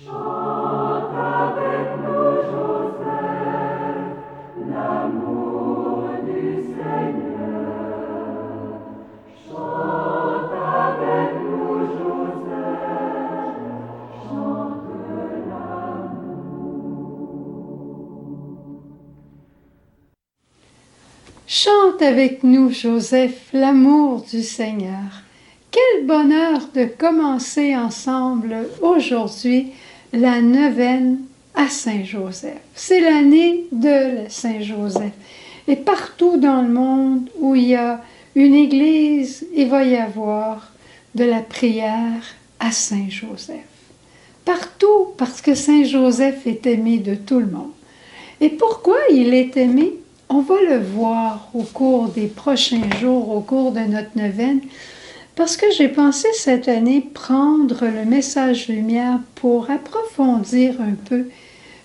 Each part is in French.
Chante avec nous, Joseph, l'amour du Seigneur. Chante avec nous, Joseph, chante Chante avec nous, Joseph, l'amour du Seigneur. Quel bonheur de commencer ensemble aujourd'hui la neuvaine à Saint-Joseph. C'est l'année de Saint-Joseph. Et partout dans le monde où il y a une église, il va y avoir de la prière à Saint-Joseph. Partout, parce que Saint-Joseph est aimé de tout le monde. Et pourquoi il est aimé? On va le voir au cours des prochains jours, au cours de notre neuvaine, parce que j'ai pensé cette année prendre le message lumière pour approfondir un peu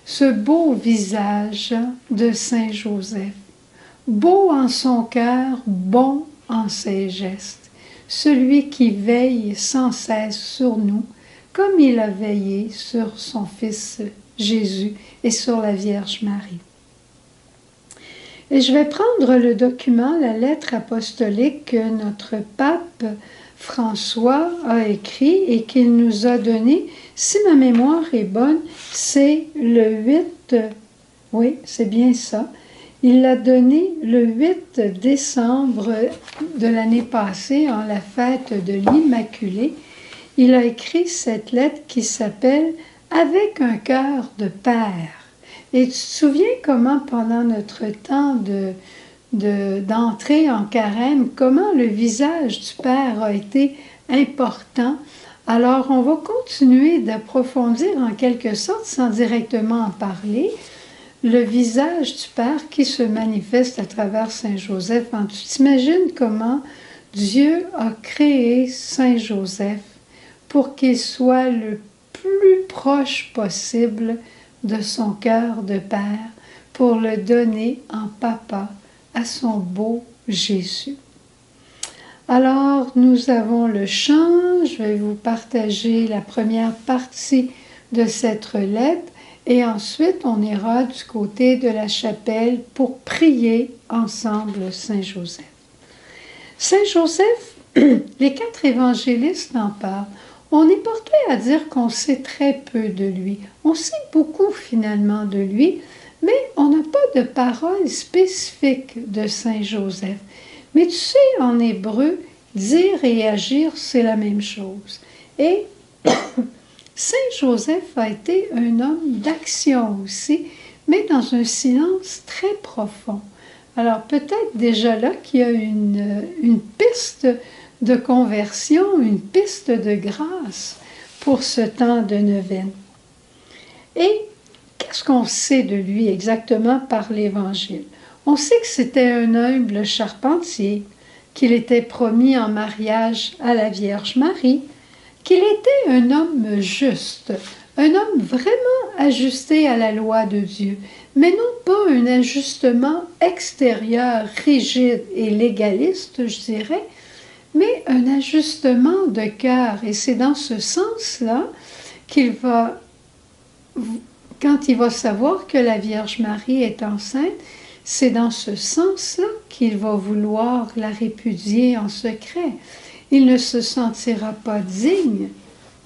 ce beau visage de Saint Joseph. Beau en son cœur, bon en ses gestes, celui qui veille sans cesse sur nous, comme il a veillé sur son Fils Jésus et sur la Vierge Marie. Et je vais prendre le document, la lettre apostolique que notre pape François a écrit et qu'il nous a donné. Si ma mémoire est bonne, c'est le 8, oui, c'est bien ça. Il l'a donné le 8 décembre de l'année passée, en la fête de l'Immaculée. Il a écrit cette lettre qui s'appelle « Avec un cœur de père ». Et tu te souviens comment pendant notre temps d'entrée en carême, comment le visage du Père a été important. Alors on va continuer d'approfondir en quelque sorte, sans directement en parler, le visage du Père qui se manifeste à travers Saint Joseph. Tu t'imagines comment Dieu a créé Saint Joseph pour qu'il soit le plus proche possible de son cœur de père pour le donner en papa à son beau Jésus. Alors, nous avons le chant, je vais vous partager la première partie de cette lettre et ensuite on ira du côté de la chapelle pour prier ensemble Saint Joseph. Saint Joseph, les 4 évangélistes en parlent. On est porté à dire qu'on sait très peu de lui. On sait beaucoup finalement de lui, mais on n'a pas de paroles spécifiques de Saint Joseph. Mais tu sais, en hébreu, dire et agir, c'est la même chose. Et Saint Joseph a été un homme d'action aussi, mais dans un silence très profond. Alors peut-être déjà là qu'il y a une piste de conversion, une piste de grâce pour ce temps de neuvaine. Et qu'est-ce qu'on sait de lui exactement par l'Évangile? On sait que c'était un humble charpentier, qu'il était promis en mariage à la Vierge Marie, qu'il était un homme juste, un homme vraiment ajusté à la loi de Dieu, mais non pas un ajustement extérieur rigide et légaliste, je dirais, mais un ajustement de cœur. Et c'est dans ce sens-là qu'il va, quand il va savoir que la Vierge Marie est enceinte, c'est dans ce sens-là qu'il va vouloir la répudier en secret. Il ne se sentira pas digne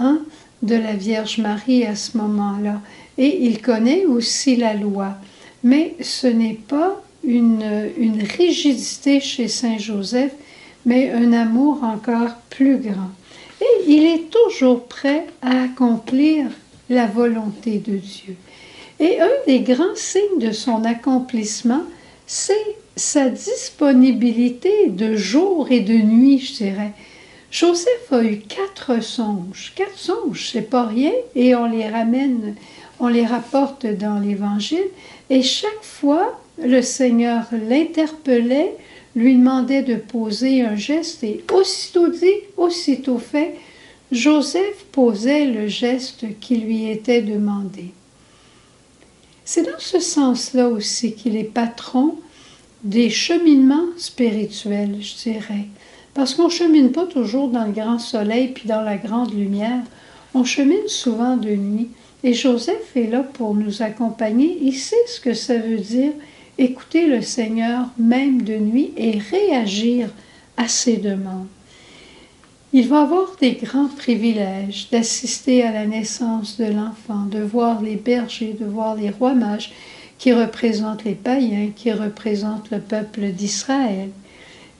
de la Vierge Marie à ce moment-là. Et il connaît aussi la loi. Mais ce n'est pas une rigidité chez Saint Joseph, mais un amour encore plus grand. Et il est toujours prêt à accomplir la volonté de Dieu. Et un des grands signes de son accomplissement, c'est sa disponibilité de jour et de nuit, je dirais. Joseph a eu 4 songes. 4 songes, c'est pas rien, et on les rapporte dans l'Évangile, et chaque fois, le Seigneur l'interpellait, lui demandait de poser un geste, et aussitôt dit, aussitôt fait, Joseph posait le geste qui lui était demandé. C'est dans ce sens-là aussi qu'il est patron des cheminements spirituels, je dirais. Parce qu'on ne chemine pas toujours dans le grand soleil puis dans la grande lumière. On chemine souvent de nuit et Joseph est là pour nous accompagner. Il sait ce que ça veut dire écouter le Seigneur même de nuit et réagir à ses demandes. Il va avoir des grands privilèges d'assister à la naissance de l'enfant, de voir les bergers, de voir les rois mages qui représentent les païens, qui représentent le peuple d'Israël.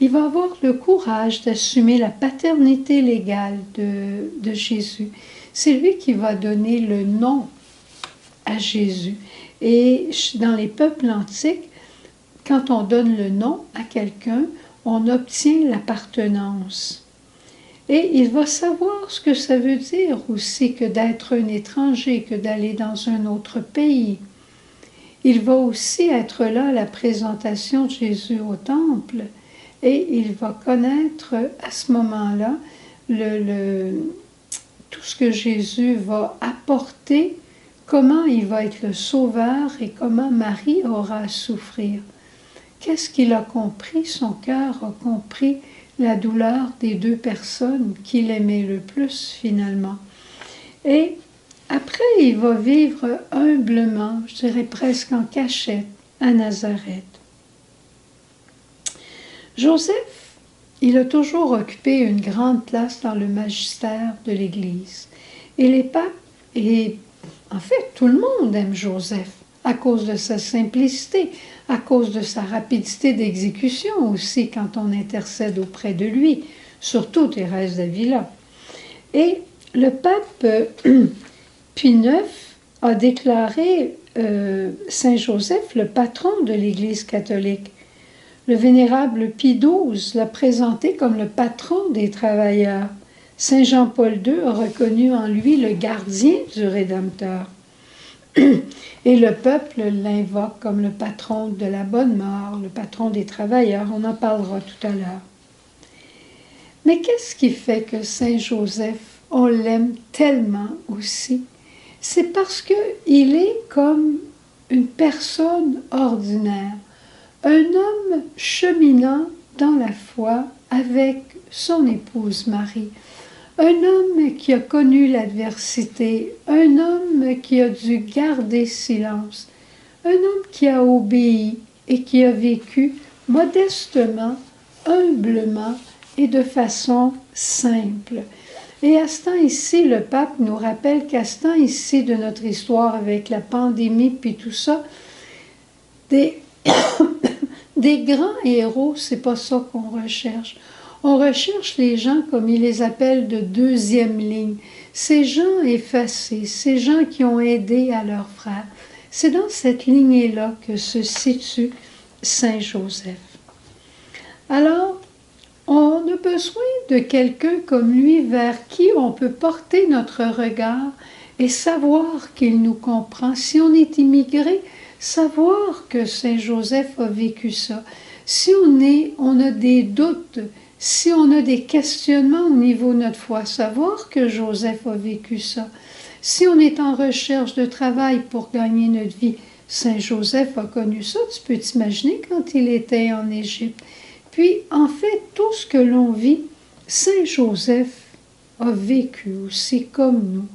Il va avoir le courage d'assumer la paternité légale de Jésus. C'est lui qui va donner le nom à Jésus. Et dans les peuples antiques, quand on donne le nom à quelqu'un, on obtient l'appartenance. Et il va savoir ce que ça veut dire aussi que d'être un étranger, que d'aller dans un autre pays. Il va aussi être là à la présentation de Jésus au temple et il va connaître à ce moment-là tout ce que Jésus va apporter, comment il va être le sauveur et comment Marie aura à souffrir. Qu'est-ce qu'il a compris? Son cœur a compris la douleur des deux personnes qu'il aimait le plus finalement. Et après, il va vivre humblement, je dirais presque en cachette, à Nazareth. Joseph, il a toujours occupé une grande place dans le magistère de l'Église. Et les papes, et en fait, tout le monde aime Joseph à cause de sa simplicité, à cause de sa rapidité d'exécution aussi quand on intercède auprès de lui, surtout Thérèse d'Avila. Et le pape Pie IX a déclaré Saint Joseph le patron de l'Église catholique. Le vénérable Pie XII l'a présenté comme le patron des travailleurs. Saint Jean-Paul II a reconnu en lui le gardien du Rédempteur. Et le peuple l'invoque comme le patron de la bonne mort, le patron des travailleurs. On en parlera tout à l'heure. Mais qu'est-ce qui fait que Saint Joseph, on l'aime tellement aussi? C'est parce qu'il est comme une personne ordinaire, un homme cheminant dans la foi avec son épouse Marie. Un homme qui a connu l'adversité, un homme qui a dû garder silence, un homme qui a obéi et qui a vécu modestement, humblement et de façon simple. Et à ce temps ici, le pape nous rappelle qu'à ce temps ici de notre histoire avec la pandémie puis tout ça, des grands héros, c'est pas ça qu'on recherche. On recherche les gens, comme il les appelle, de deuxième ligne. Ces gens effacés, ces gens qui ont aidé à leurs frères. C'est dans cette lignée-là que se situe Saint Joseph. Alors, on a besoin de quelqu'un comme lui vers qui on peut porter notre regard et savoir qu'il nous comprend. Si on est immigré, savoir que Saint Joseph a vécu ça. Si on a des doutes, si on a des questionnements au niveau de notre foi, savoir que Joseph a vécu ça. Si on est en recherche de travail pour gagner notre vie, Saint Joseph a connu ça, tu peux t'imaginer quand il était en Égypte. Puis, en fait, tout ce que l'on vit, Saint Joseph a vécu aussi comme nous.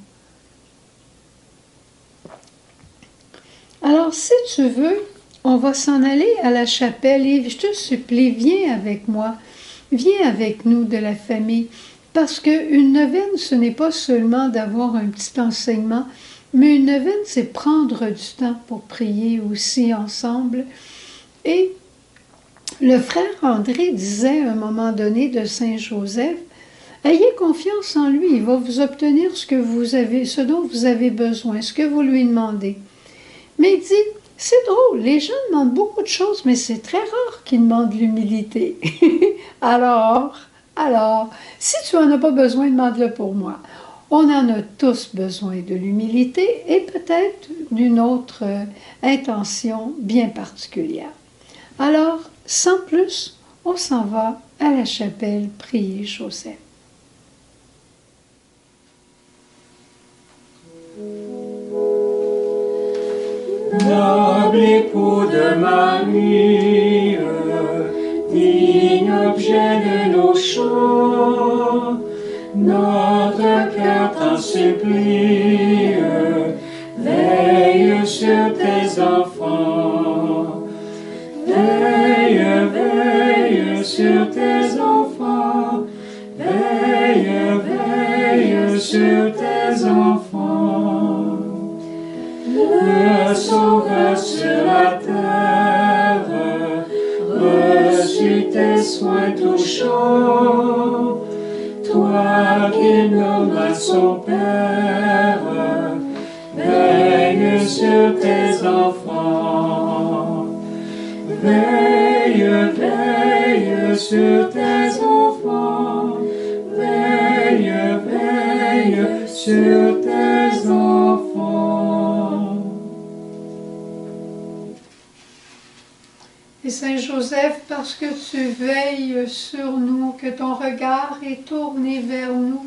Alors, si tu veux, on va s'en aller à la chapelle et je te supplie, viens avec moi. Viens avec nous de la famille, parce qu'une neuvaine, ce n'est pas seulement d'avoir un petit enseignement, mais une neuvaine, c'est prendre du temps pour prier aussi ensemble. Et le frère André disait à un moment donné de Saint Joseph, « Ayez confiance en lui, il va vous obtenir ce dont vous avez besoin, ce que vous lui demandez. » Mais il dit, c'est drôle, les gens demandent beaucoup de choses, mais c'est très rare qu'ils demandent l'humilité. Alors, si tu n'en as pas besoin, demande-le pour moi. On en a tous besoin de l'humilité et peut-être d'une autre intention bien particulière. Alors, sans plus, on s'en va à la chapelle prier Joseph. Noble époux de Marie, digne objet de nos chants, notre cœur t'en supplie. Veille sur tes enfants. Veille, veille sur tes enfants. Veille, veille sur tes enfants. Le Sauveur sur la terre reçut tes soins touchants. Toi qui nommas son Père, veille sur tes enfants. Veille, veille sur tes enfants. Veille, veille sur tes enfants. Et Saint Joseph, parce que tu veilles sur nous, que ton regard est tourné vers nous,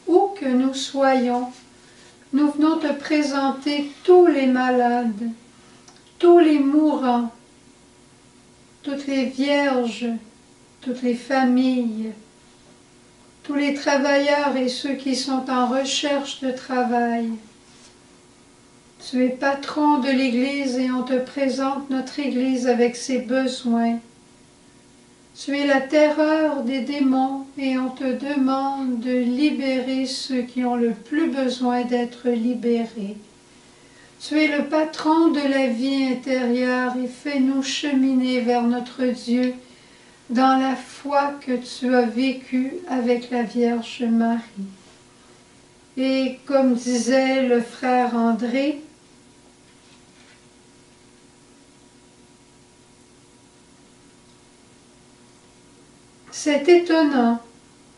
où que nous soyons, nous venons te présenter tous les malades, tous les mourants, toutes les vierges, toutes les familles, tous les travailleurs et ceux qui sont en recherche de travail. Tu es patron de l'Église et on te présente notre Église avec ses besoins. Tu es la terreur des démons et on te demande de libérer ceux qui ont le plus besoin d'être libérés. Tu es le patron de la vie intérieure et fais-nous cheminer vers notre Dieu dans la foi que tu as vécue avec la Vierge Marie. Et comme disait le frère André, c'est étonnant,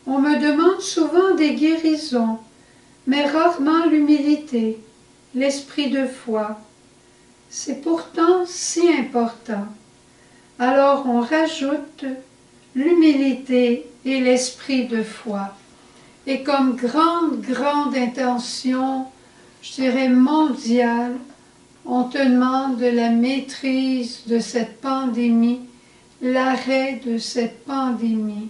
on me demande souvent des guérisons, mais rarement l'humilité, l'esprit de foi. C'est pourtant si important. Alors on rajoute l'humilité et l'esprit de foi. Et comme grande intention, je dirais mondiale, on te demande de la maîtrise de cette pandémie, l'arrêt de cette pandémie.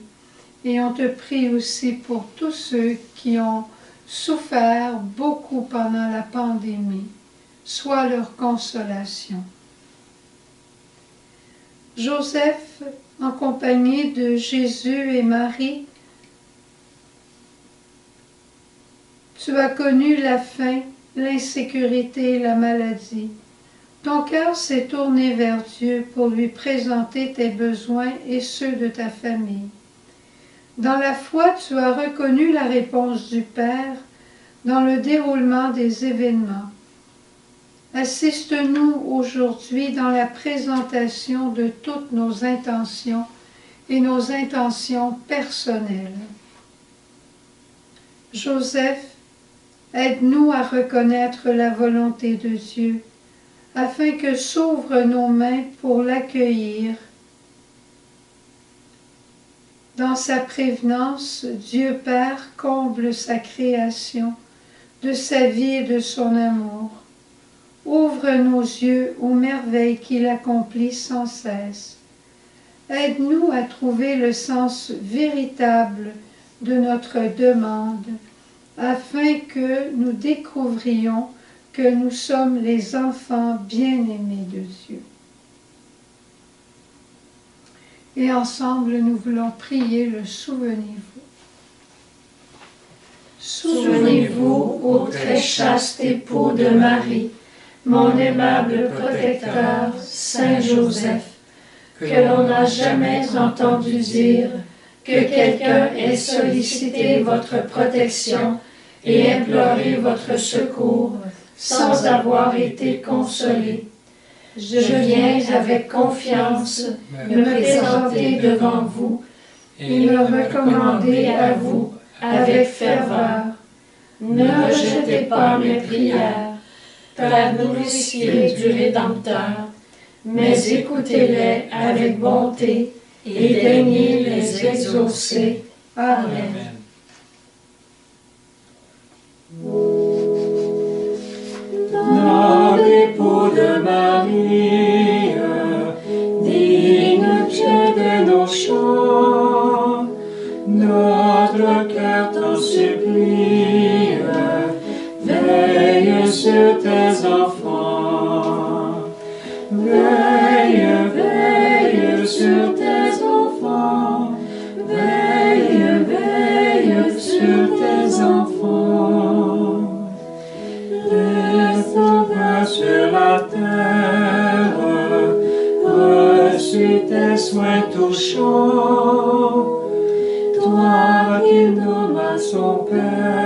Et on te prie aussi pour tous ceux qui ont souffert beaucoup pendant la pandémie. Sois leur consolation. Joseph, en compagnie de Jésus et Marie, tu as connu la faim, l'insécurité et la maladie. Ton cœur s'est tourné vers Dieu pour lui présenter tes besoins et ceux de ta famille. Dans la foi, tu as reconnu la réponse du Père dans le déroulement des événements. Assiste-nous aujourd'hui dans la présentation de toutes nos intentions et nos intentions personnelles. Joseph, aide-nous à reconnaître la volonté de Dieu, afin que s'ouvrent nos mains pour l'accueillir. Dans sa prévenance, Dieu Père comble sa création, de sa vie et de son amour. Ouvre nos yeux aux merveilles qu'il accomplit sans cesse. Aide-nous à trouver le sens véritable de notre demande, afin que nous découvrions que nous sommes les enfants bien-aimés de Dieu. Et ensemble, nous voulons prier le Souvenez-vous. Souvenez-vous, ô très chaste époux de Marie, mon aimable protecteur, Saint Joseph, que l'on n'a jamais entendu dire que quelqu'un ait sollicité votre protection et imploré votre secours sans avoir été consolé. Je viens avec confiance me présenter devant vous et me recommander à vous avec ferveur. Ne rejetez pas mes prières, Père nourricier du Rédempteur, mais écoutez-les avec bonté et daignez les exaucer. Amen. Dans l'époux de Marie, digne Dieu de nos chants, notre cœur t'en supplie. Marie, veille sur tes enfants. Veille, veille sur tes enfants. Veille, veille sur tes enfants. Laisse ton pain sur la terre, reçu tes soins touchants. Toi qui nommes à son Père,